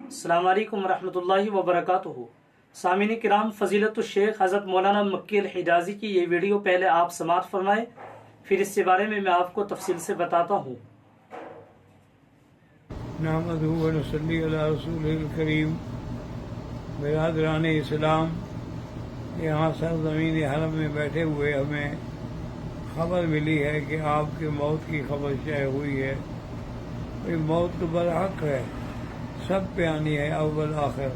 अस्सलाम वालेकुम रहमतुल्लाहि व बरकातुहू। सामीन किराम, फ़ज़ीलतुश शेख हज़रत मौलाना मक्की अल हिजाज़ी की ये वीडियो पहले आप समाअत फरमाएँ, फिर इसके बारे में मैं आपको तफसील से बताता हूँ। नहमदुहु व नसल्ली अला रसूलिल करीम। बिरादरान इस्लाम, यहाँ सरज़मीन हरम में बैठे हुए हमें खबर मिली है कि आपके मौत की खबर शाये हुई है। ये मौत तो बरहक है, सब पे आनी है अव्वल आखिर,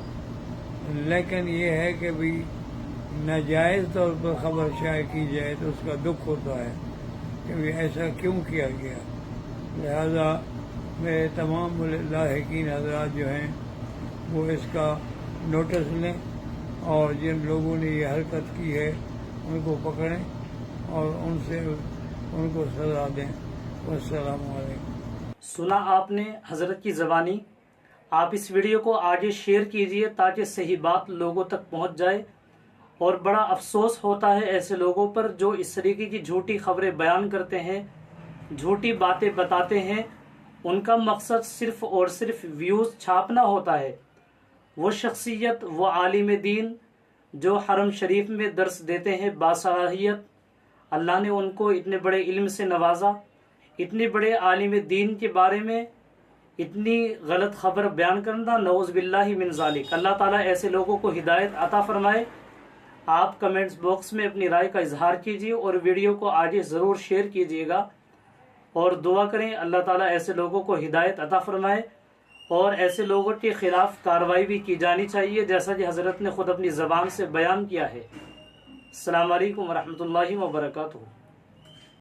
लेकिन ये है कि भी नाजायज़ तौर पर खबर शाये की जाए तो उसका दुख होता है कि भी ऐसा क्यों किया गया। लिहाजा मेरे तमाम लाहिकीन हज़रात जो हैं वो इसका नोटिस लें और जिन लोगों ने ये हरकत की है उनको पकड़ें और उनको सज़ा दें। वस्सलामु अलैकुम। सुना आपने हज़रत की ज़बानी। आप इस वीडियो को आगे शेयर कीजिए ताकि सही बात लोगों तक पहुंच जाए। और बड़ा अफसोस होता है ऐसे लोगों पर जो इस तरीके की झूठी खबरें बयान करते हैं, झूठी बातें बताते हैं। उनका मकसद सिर्फ़ और सिर्फ व्यूज़ छापना होता है। वो शख्सियत, वो आलिम दीन जो हरम शरीफ में दर्स देते हैं बासलाहियत, अल्लाह ने उनको इतने बड़े इल्म से नवाजा, इतने बड़े आलिम दीन के बारे में इतनी गलत खबर बयान करना, नऊज़ बिल्लाहि मिन ज़ालिक। अल्लाह ताला ऐसे लोगों को हिदायत अता फरमाए। आप कमेंट्स बॉक्स में अपनी राय का इजहार कीजिए और वीडियो को आगे ज़रूर शेयर कीजिएगा और दुआ करें अल्लाह ताला ऐसे लोगों को हिदायत अता फरमाए और ऐसे लोगों के खिलाफ कार्रवाई भी की जानी चाहिए, जैसा कि हज़रत ने खुद अपनी ज़बान से बयान किया है। अस्सलाम वालेकुम व रहमतुल्लाहि व बरकातुहू।